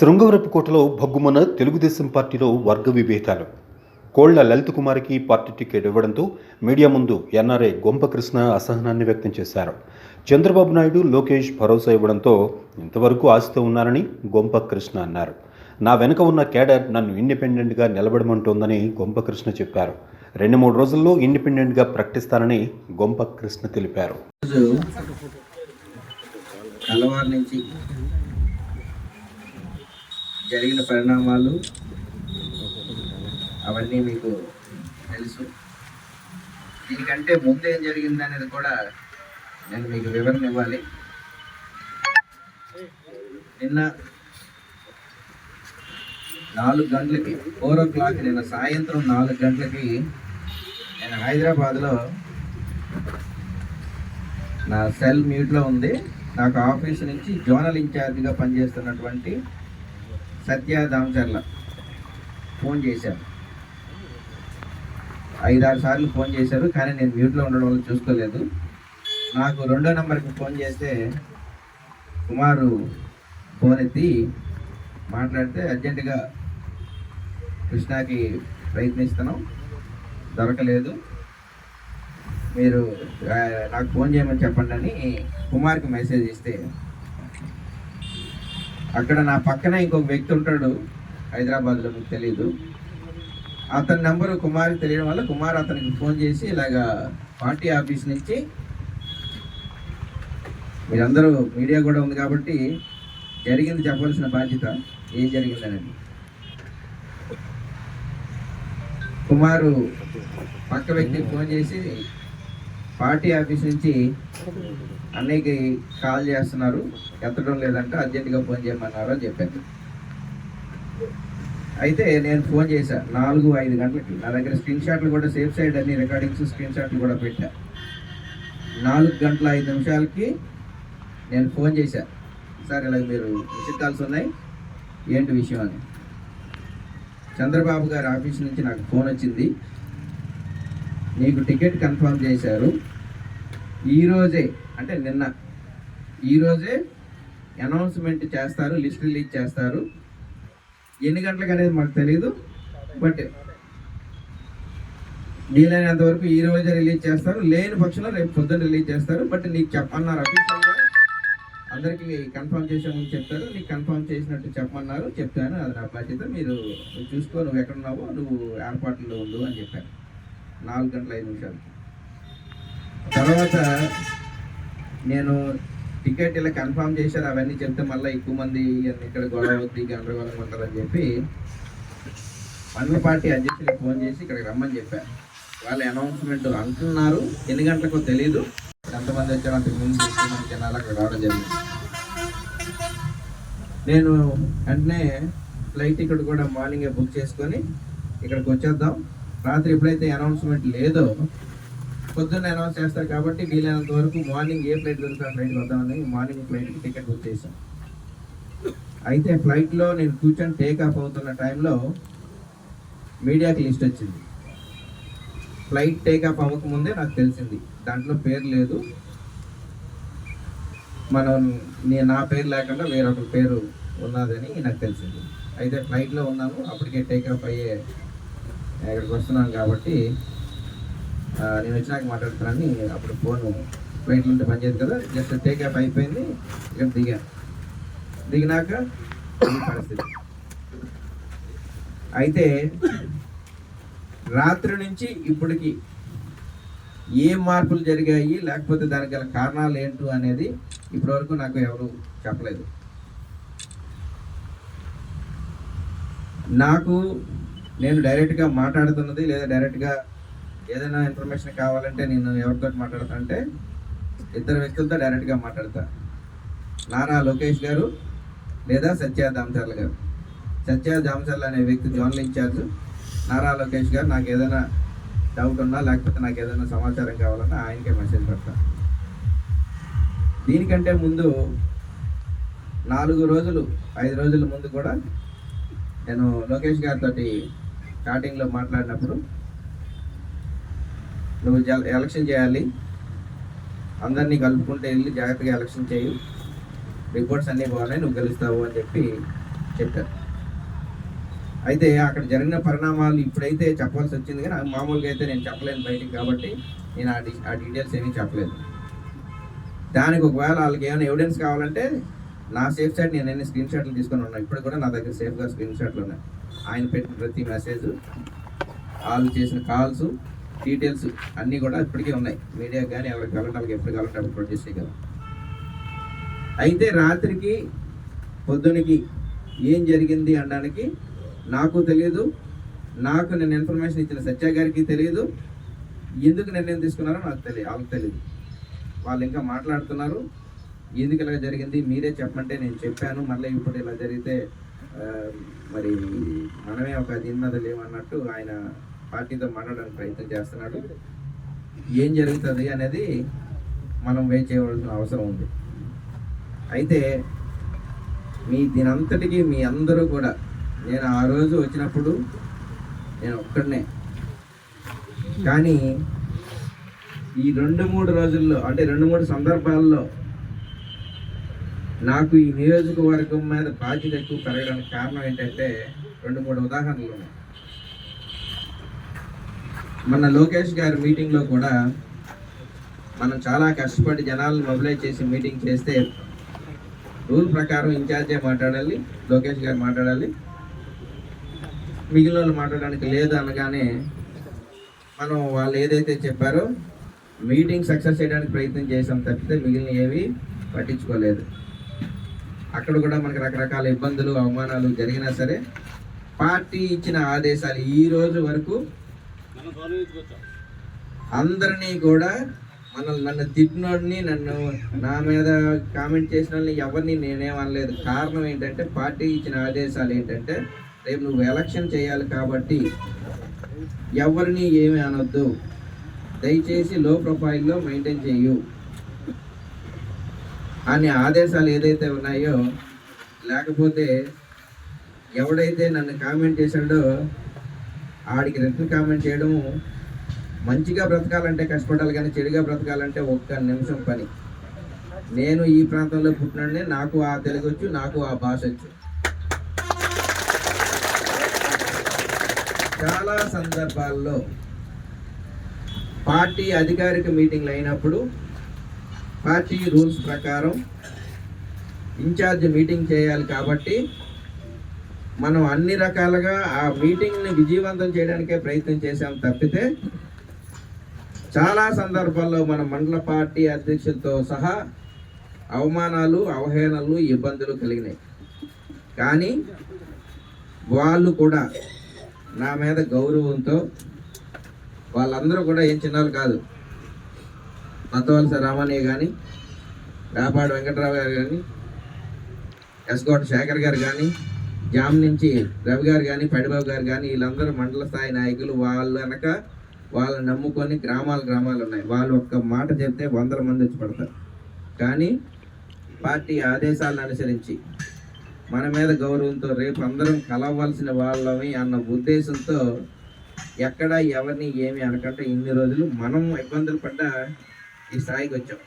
శృంగవరపుకోటలో భగ్గుమన్న తెలుగుదేశం పార్టీలో వర్గ విభేదాలు. కోళ్ల లలిత్ కుమార్కి పార్టీ టికెట్ ఇవ్వడంతో మీడియా ముందు ఎన్ఆర్ఐ గొంపకృష్ణ అసహనాన్ని వ్యక్తం చేశారు. చంద్రబాబు నాయుడు, లోకేష్ భరోసా ఇవ్వడంతో ఇంతవరకు ఆశతో ఉన్నారని గొంపకృష్ణ అన్నారు. నా వెనుక ఉన్న కేడర్ నన్ను ఇండిపెండెంట్గా నిలబడమంటోందని గొంపకృష్ణ చెప్పారు. 2-3 రోజుల్లో ఇండిపెండెంట్గా ప్రకటిస్తానని గొంపకృష్ణ తెలిపారు. జరిగిన పరిణామాలు అవన్నీ మీకు తెలుసు. దీనికంటే ముందు ఏం జరిగింది అనేది కూడా నేను మీకు వివరణ ఇవ్వాలి. నిన్న 4 గంటలకి 4 o'clock నిన్న సాయంత్రం 4 గంటలకి నేను హైదరాబాద్లో నా సెల్ మ్యూట్లో ఉంది. నాకు ఆఫీస్ నుంచి జోనల్ ఇన్ఛార్జిగా పనిచేస్తున్నటువంటి సత్య దామచర్ల ఫోన్ చేశారు. 5-6 సార్లు ఫోన్ చేశారు, కానీ నేను మ్యూట్లో ఉండడం వల్ల చూసుకోలేదు. నాకు 2వ నెంబర్కి ఫోన్ చేస్తే కుమారు ఫోన్ ఎత్తి మాట్లాడితే అర్జెంటుగా కృష్ణాకి ప్రయత్నిస్తున్నాం, దొరకలేదు, మీరు నాకు ఫోన్ చేయమని చెప్పండి అని కుమార్కి మెసేజ్ ఇస్తే, అక్కడ నా పక్కన ఇంకొక వ్యక్తి ఉంటాడు హైదరాబాద్లో, మీకు తెలీదు. అతని నెంబరు కుమార్కి తెలియడం వల్ల కుమార్ అతనికి ఫోన్ చేసి ఇలాగా పార్టీ ఆఫీస్ నుంచి, మీరందరూ మీడియా కూడా ఉంది కాబట్టి జరిగింది చెప్పాల్సిన బాధ్యత, ఏం జరిగిందనేది. కుమారు పక్క వ్యక్తికి ఫోన్ చేసి పార్టీ ఆఫీస్ నుంచి అన్నయ్యకి కాల్ చేస్తున్నారు, ఎత్తడం లేదంటే అర్జెంటుగా ఫోన్ చేయమన్నారు అని చెప్పాను. అయితే నేను ఫోన్ చేశాను 4-5 గంటలకి. నా దగ్గర స్క్రీన్ షాట్లు కూడా, సేఫ్ సైడ్ అన్ని రికార్డింగ్స్ స్క్రీన్ షాట్లు కూడా పెట్టా. 4:05 నేను ఫోన్ చేశాను, సార్ ఇలా మీరు మిస్డ్ కాల్స్ ఉన్నాయి, ఏంటి విషయం అని. చంద్రబాబు గారి ఆఫీస్ నుంచి నాకు ఫోన్ వచ్చింది, నీకు టికెట్ కన్ఫర్మ్ చేశారు, ఈరోజే అంటే నిన్న, ఈరోజే అనౌన్స్మెంట్ చేస్తారు, లిస్ట్ రిలీజ్ చేస్తారు, ఎన్ని గంటలకు అనేది మాకు తెలియదు, బట్ వీలైనంత వరకు ఈరోజే రిలీజ్ చేస్తారు, లేని పక్షంలో రేపు పొద్దున్న రిలీజ్ చేస్తారు, బట్ నీకు చెప్పన్నారు, అఫీషియల్గా అందరికీ కన్ఫర్మ్ చేసే ముందు చెప్తారు, నీకు కన్ఫర్మ్ చేసినట్టు చెప్పమన్నారు, చెప్తాను, అది నా బాధ్యత, మీరు చూసుకో, నువ్వు ఎక్కడున్నావో నువ్వు ఏర్పాట్లలో ఉండు అని చెప్పాను. 4:05 తర్వాత నేను టికెట్ ఇలా కన్ఫర్మ్ చేశారు అవన్నీ చెప్తే మళ్ళీ ఎక్కువ మంది ఇక్కడ గొడవ అవుద్ది, గందరగోళం ఉంటారని చెప్పి అన్ని పార్టీ అధ్యక్షులకు ఫోన్ చేసి ఇక్కడికి రమ్మని చెప్పారు. వాళ్ళు అనౌన్స్మెంట్ అంటున్నారు, ఎన్ని గంటలకో తెలియదు, ఎంతమంది వచ్చారో అంతకు ముందు మంది జనాలు అక్కడ రావడం జరిగింది. నేను వెంటనే ఫ్లైట్ టికెట్ కూడా మార్నింగే బుక్ చేసుకొని ఇక్కడికి వచ్చేద్దాం, రాత్రి ఎప్పుడైతే అనౌన్స్మెంట్ లేదో పొద్దున్న అనౌన్స్ చేస్తారు కాబట్టి వీలైనంత వరకు మార్నింగ్ ఏ ఫ్లైట్ దొరుకుతా ఫ్లైట్కి వద్దామని మార్నింగ్ ఫ్లైట్కి టికెట్ బుక్ చేశాను. అయితే ఫ్లైట్లో నేను కూర్చొని టేక్ ఆఫ్ అవుతున్న టైంలో మీడియాకి లిస్ట్ వచ్చింది. ఫ్లైట్ టేక్ ఆఫ్ అవ్వకముందే నాకు తెలిసింది దాంట్లో పేరు లేదు, నా పేరు లేకుండా వేరొక పేరు ఉన్నదని నాకు తెలిసింది. అయితే ఫ్లైట్లో ఉన్నాను, అప్పటికే టేక్ ఆఫ్ అయ్యే ఇక్కడికి వస్తున్నాను కాబట్టి నేను వచ్చినాక మాట్లాడుతున్నాను. అప్పుడు ఫోన్ ఫ్లైట్లో ఉంటే పనిచేయదు కదా, జస్ట్ టేక్ ఆఫ్ అయిపోయింది, ఇక్కడ దిగినాక ఈ పరిస్థితి. అయితే రాత్రి నుంచి ఇప్పటికి ఏ మార్పులు జరిగాయి, లేకపోతే దానికి గల కారణాలు ఏంటో అనేది ఇప్పటివరకు నాకు ఎవరు చెప్పలేదు. నేను డైరెక్ట్గా మాట్లాడుతున్నది, లేదా డైరెక్ట్గా ఏదైనా ఇన్ఫర్మేషన్ కావాలంటే నేను ఎవరితో మాట్లాడతా అంటే 2 వ్యక్తులతో డైరెక్ట్గా మాట్లాడతా, నారా లోకేష్ గారు లేదా సత్య దామచర్ల గారు. సత్య దామచర్ల అనే వ్యక్తి జోనల్ ఇన్ఛార్జ్, నారా లోకేష్ గారు నాకు ఏదైనా డౌట్ ఉన్నా లేకపోతే నాకు ఏదైనా సమాచారం కావాలన్నా ఆయనకే మెసేజ్ పెడతా. దీనికంటే ముందు 4 రోజులు 5 రోజుల ముందు కూడా నేను లోకేష్ గారితో స్టార్టింగ్లో మాట్లాడినప్పుడు, నువ్వు ఎలక్షన్ చేయాలి, అందరినీ కలుపుకుంటే వెళ్ళి జాగ్రత్తగా ఎలక్షన్ చేయు, రిపోర్ట్స్ అన్నీ బాగున్నాయి, నువ్వు గెలుస్తావు అని చెప్పి చెప్పారు. అయితే అక్కడ జరిగిన పరిణామాలు ఇప్పుడైతే చెప్పాల్సి వచ్చింది, కానీ మామూలుగా అయితే నేను చెప్పలేను బయటికి, కాబట్టి నేను ఆ డీటెయిల్స్ ఏమీ చెప్పలేదు. దానికి ఒకవేళ వాళ్ళకి ఏమైనా ఎవిడెన్స్ కావాలంటే నా సేఫ్ సైడ్ నేను ఎన్ని స్క్రీన్ షాట్లు తీసుకొని ఉన్నాను. ఇప్పుడు కూడా నా దగ్గర సేఫ్గా స్క్రీన్ షాట్లు ఉన్నాయి. ఆయన పెట్టిన ప్రతి మెసేజ్, వాళ్ళు చేసిన కాల్స్ డీటెయిల్స్ అన్నీ కూడా ఇప్పటికే ఉన్నాయి. మీడియాకి కానీ ఎవరికి కావాలంటే వాళ్ళకి ఎప్పుడు కావాలంటే అప్పుడు ప్రొడ్యూస్ చేయగలం. అయితే రాత్రికి పొద్దునకి ఏం జరిగింది అనడానికి నాకు తెలియదు, నాకు నేను ఇన్ఫర్మేషన్ ఇచ్చిన సత్య గారికి తెలియదు. ఎందుకు నిర్ణయం తీసుకున్నారో నాకు వాళ్ళకి తెలియదు. వాళ్ళు ఇంకా మాట్లాడుతున్నారు. ఎందుకు ఇలా జరిగింది మీరే చెప్పమంటే నేను చెప్పాను. మళ్ళీ ఇప్పుడు ఇలా జరిగితే మరి మనమే ఒక దీని మీద లేవన్నట్టు ఆయన పార్టీతో మాట్లాడడానికి ప్రయత్నం చేస్తున్నాడు. ఏం జరుగుతుంది అనేది మనం వెయిట్ చేయవలసిన అవసరం ఉంది. అయితే దీనంతటికీ మీ అందరూ కూడా, నేను ఆ రోజు వచ్చినప్పుడు నేను ఒక్కడనే, కానీ ఈ 2-3 రోజుల్లో అంటే 2-3 సందర్భాల్లో నాకు ఈ నియోజకవర్గం మీద బాధ్యత ఎక్కువ పెరగడానికి కారణం ఏంటంటే 2-3 ఉదాహరణలు ఉన్నాయి. మన లోకేష్ గారి మీటింగ్లో కూడా మనం చాలా కష్టపడి జనాలను మొబిలైజ్ చేసి మీటింగ్ చేస్తే రూల్ ప్రకారం ఇన్ఛార్జే మాట్లాడాలి, లోకేష్ గారు మాట్లాడాలి, మిగిలిన వాళ్ళు మాట్లాడడానికి లేదు అనగానే మనం వాళ్ళు ఏదైతే చెప్పారో మీటింగ్ సక్సెస్ చేయడానికి ప్రయత్నం చేసాం తప్పితే మిగిలిన ఏవి పట్టించుకోలేదు. అక్కడ కూడా మనకు రకరకాల ఇబ్బందులు అవమానాలు జరిగినా సరే పార్టీ ఇచ్చిన ఆదేశాలు ఈ రోజు వరకు అందరినీ కూడా నన్ను తిట్టినోడిని, నా మీద కామెంట్ చేసిన వాళ్ళని ఎవరిని నేనేమనలేదు. కారణం ఏంటంటే పార్టీ ఇచ్చిన ఆదేశాలు ఏంటంటే రేపు నువ్వు ఎలక్షన్ చేయాలి కాబట్టి ఎవరిని ఏమి అనొద్దు, దయచేసి లో ప్రొఫైల్లో మెయింటైన్ చేయు అనే ఆదేశాలు ఏదైతే ఉన్నాయో, లేకపోతే ఎవడైతే నన్ను కామెంట్ చేశాడో ఆడికి రిటర్న్ కామెంట్ చేయడము, మంచిగా బ్రతకాలంటే కష్టపడాలి కానీ చెడుగా బ్రతకాలంటే ఒక్క నిమిషం పని. నేను ఈ ప్రాంతంలో పుట్టినండి, నాకు ఆ తెలుగు వచ్చు, నాకు ఆ భాష వచ్చు. చాలా సందర్భాల్లో పార్టీ అధికారిక మీటింగ్లు అయినప్పుడు పార్టీ రూల్స్ ప్రకారం ఇన్ఛార్జ్ మీటింగ్ చేయాలి కాబట్టి మనం అన్ని రకాలుగా ఆ మీటింగ్ని విజయవంతం చేయడానికే ప్రయత్నం చేశాం తప్పితే చాలా సందర్భాల్లో మన మండల పార్టీ అధ్యక్షులతో సహా అవమానాలు, అవహేళనలు, ఇబ్బందులు కలిగినాయి. కానీ వాళ్ళు కూడా నా మీద గౌరవంతో, వాళ్ళందరూ కూడా ఏం చిన్నాళ్ళు కాదు, మతవలస రామయ్య కానీ, రాపాడు వెంకటరావు గారు కానీ, ఎస్కోట శేఖర్ గారు కానీ, జామ్ నుంచి రవి గారు కానీ, పడిబాబు గారు కానీ, వీళ్ళందరూ మండల స్థాయి నాయకులు. వాళ్ళు వెనక వాళ్ళని నమ్ముకొని గ్రామాలు ఉన్నాయి. వాళ్ళు ఒక్క మాట చెప్తే 100 మంది వచ్చి పడతారు. కానీ పార్టీ ఆదేశాలను అనుసరించి మన మీద గౌరవంతో రేపు అందరం కలవలసిన వాళ్ళమి అన్న ఉద్దేశంతో ఎక్కడ ఎవరిని ఏమి అనకంటే ఇన్ని రోజులు మనం ఇబ్బందులు పడ్డ ఈ స్థాయికి వచ్చాం.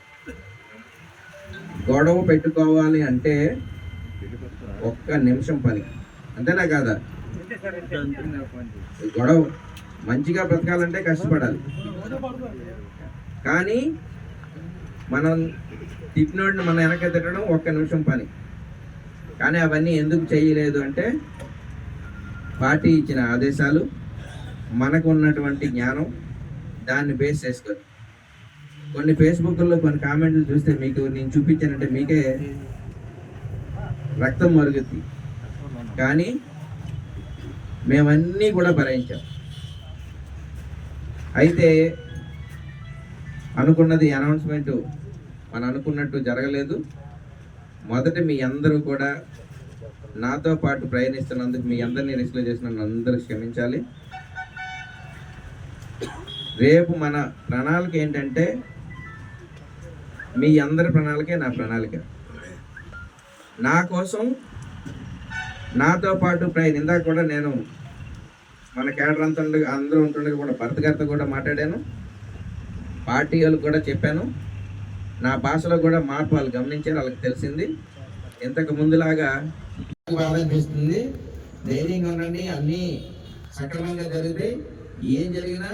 గొడవ పెట్టుకోవాలి అంటే ఒక్క నిమిషం పని, అంతేనా కాదా? గొడవ మంచిగా బ్రతకాలంటే కష్టపడాలి, కానీ మనం తిట్టినోడిని మన వెనక తిట్టడం ఒక్క నిమిషం పని. కానీ అవన్నీ ఎందుకు చేయలేదు అంటే పార్టీ ఇచ్చిన ఆదేశాలు, మనకు ఉన్నటువంటి జ్ఞానం, దాన్ని బేస్ చేసుకొని. కొన్ని ఫేస్బుక్లో కొన్ని కామెంట్లు చూస్తే మీకు నేను చూపించానంటే మీకే రక్తం మరుగుద్ది. కానీ మేమన్నీ కూడా భరించాం. అయితే అనుకున్నది అనౌన్స్మెంట్ మనం అనుకున్నట్టు జరగలేదు. మొదట మీ అందరూ కూడా నాతో పాటు ప్రయాణిస్తున్నందుకు మీ అందరినీ రిస్క్లో చేసిన అందరూ క్షమించాలి. రేపు మన ప్రణాళిక ఏంటంటే మీ అందరి ప్రణాళికే నా ప్రణాళిక. నా కోసం నాతో పాటు ఇందాక కూడా నేను మన కేడర్ అంతా అందరూ ఉంటుండగా కూడా భరత్ గారితో కూడా మాట్లాడాను, పార్టీ వాళ్ళకి కూడా చెప్పాను. నా భాషలో కూడా మార్పు వాళ్ళు గమనించారు, వాళ్ళకి తెలిసింది. ఇంతకు ముందులాగా బాధ అనిపిస్తుంది. ధైర్యంగా ఉండండి, అన్నీ సక్రమంగా జరుగుతాయి. ఏం జరిగినా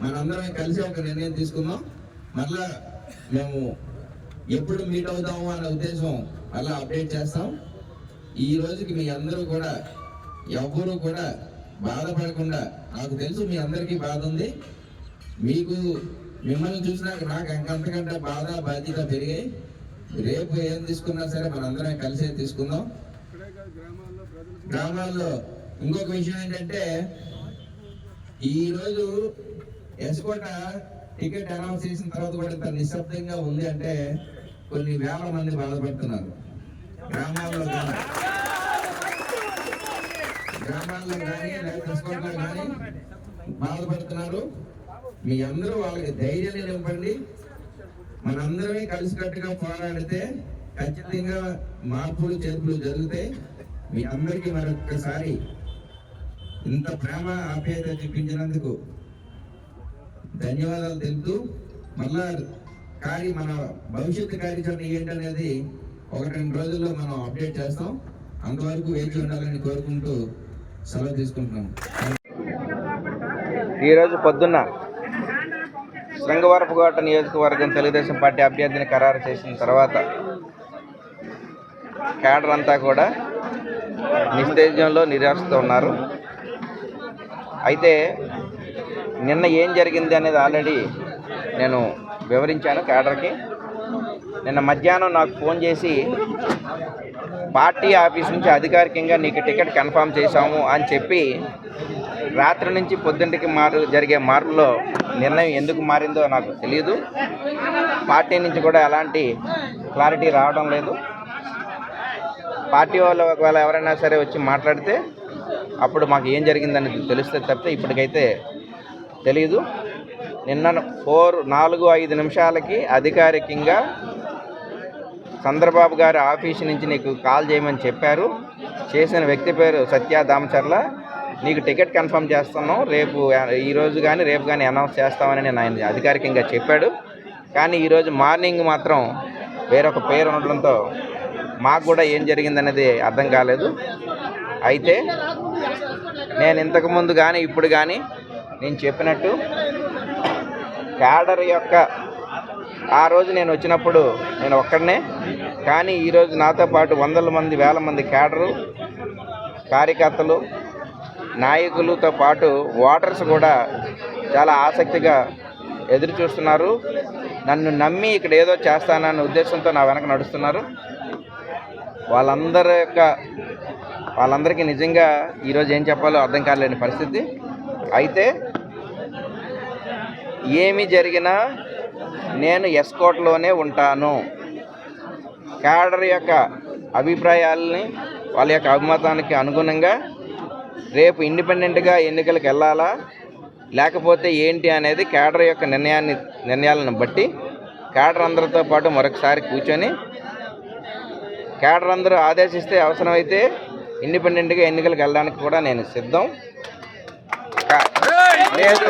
మనందరం కలిసి ఒక నిర్ణయం తీసుకుందాం. మళ్ళా మేము ఎప్పుడు మీట్ అవుతాము అనే ఉద్దేశం మళ్ళీ అప్డేట్ చేస్తాం. ఈ రోజుకి మీ అందరూ కూడా ఎవ్వరూ కూడా బాధపడకుండా, నాకు తెలుసు మీ అందరికీ బాధ ఉంది. మీకు మిమ్మల్ని చూసినాక నాకు అంతకంటే బాధ బాధ్యత పెరిగాయి. రేపు ఏం తీసుకున్నా సరే మనందరం కలిసే తీసుకుందాం. గ్రామాల్లో ఇంకొక విషయం ఏంటంటే, ఈరోజు ఎస్కోట టికెట్ అనౌన్స్ చేసిన తర్వాత కూడా ఇంత నిశ్శబ్దంగా ఉంది అంటే కొన్ని వేల మంది బాధపడుతున్నారు. గ్రామాల్లో కానీ ఎస్కోటలో కానీ బాధపడుతున్నారు. మీ అందరూ వాళ్ళకి ధైర్యాన్ని నింపండి. మనందరమే కలిసికట్టుగా పోరాడితే ఖచ్చితంగా మార్పులు చేర్పులు జరుగుతాయి. మీ అందరికీ మరొక్కసారి ఇంత ప్రేమ ఆప్యాయత చూపించినందుకు ధన్యవాదాలు తెలుపుతూ, మళ్ళా మన భవిష్యత్తు కార్యాచరణ ఏంటనేది 1-2 రోజుల్లో మనం అప్డేట్ చేస్తాం. అంతవరకు వేచి ఉండాలని కోరుకుంటూ సెలవు తీసుకుంటున్నాం. ఈరోజు పొద్దున్న శృంగవరపుకోట నియోజకవర్గం తెలుగుదేశం పార్టీ అభ్యర్థిని ఖరారు చేసిన తర్వాత క్యాడర్ అంతా కూడా నిస్తేజంలో నిరాశతో ఉన్నారు. అయితే నిన్న ఏం జరిగింది అనేది ఆల్రెడీ నేను వివరించాను క్యాడర్కి. నిన్న మధ్యాహ్నం నాకు ఫోన్ చేసి పార్టీ ఆఫీస్ నుంచి అధికారికంగా నీకు టికెట్ కన్ఫర్మ్ చేశాము అని చెప్పి, రాత్రి నుంచి పొద్దుంటికి జరిగే మార్పులో నిర్ణయం ఎందుకు మారిందో నాకు తెలియదు. పార్టీ నుంచి కూడా ఎలాంటి క్లారిటీ రావడం లేదు. పార్టీ వాళ్ళు ఒకవేళ ఎవరైనా సరే వచ్చి మాట్లాడితే అప్పుడు మాకు ఏం జరిగిందని తెలుస్తుంది తప్పితే ఇప్పటికైతే తెలీదు. నిన్న 4-5 నిమిషాలకి అధికారికంగా చంద్రబాబు గారి ఆఫీసు నుంచి నీకు కాల్ చేయమని చెప్పారు. చేసిన వ్యక్తి పేరు సత్య దామచర్ల. నీకు టికెట్ కన్ఫర్మ్ చేస్తున్నాం, ఈరోజు కానీ రేపు కానీ అనౌన్స్ చేస్తామని నేను ఆయన అధికారికంగా చెప్పాడు. కానీ ఈరోజు మార్నింగ్ మాత్రం వేరొక పేరు ఉండడంతో మాకు కూడా ఏం జరిగిందనేది అర్థం కాలేదు. అయితే నేను ఇంతకుముందు కానీ ఇప్పుడు కానీ నేను చెప్పినట్టు క్యాడర్ యొక్క ఆ రోజు నేను వచ్చినప్పుడు నేను ఒక్కడనే, కానీ ఈరోజు నాతో పాటు వందల మంది వేల మంది క్యాడరు కార్యకర్తలు నాయకులతో పాటు ఓటర్స్ కూడా చాలా ఆసక్తిగా ఎదురు చూస్తున్నారు. నన్ను నమ్మి ఇక్కడ ఏదో చేస్తానన్న ఉద్దేశంతో నా వెనక నడుస్తున్నారు. వాళ్ళందరికీ నిజంగా ఈరోజు ఏం చెప్పాలో అర్థం కాలేని పరిస్థితి. అయితే ఏమి జరిగినా నేను ఎస్కోట్లోనే ఉంటాను. క్యాడర్ యొక్క అభిప్రాయాలని వాళ్ళ యొక్క అభిమతానికి అనుగుణంగా రేపు ఇండిపెండెంట్గా ఎన్నికలకు వెళ్ళాలా లేకపోతే ఏంటి అనేది క్యాడర్ యొక్క నిర్ణయాలను బట్టి క్యాడర్ అందరితో పాటు మరొకసారి కూర్చొని క్యాడర్ అందరూ ఆదేశిస్తే అవసరమైతే ఇండిపెండెంట్గా ఎన్నికలకు వెళ్ళడానికి కూడా నేను సిద్ధం లేదు.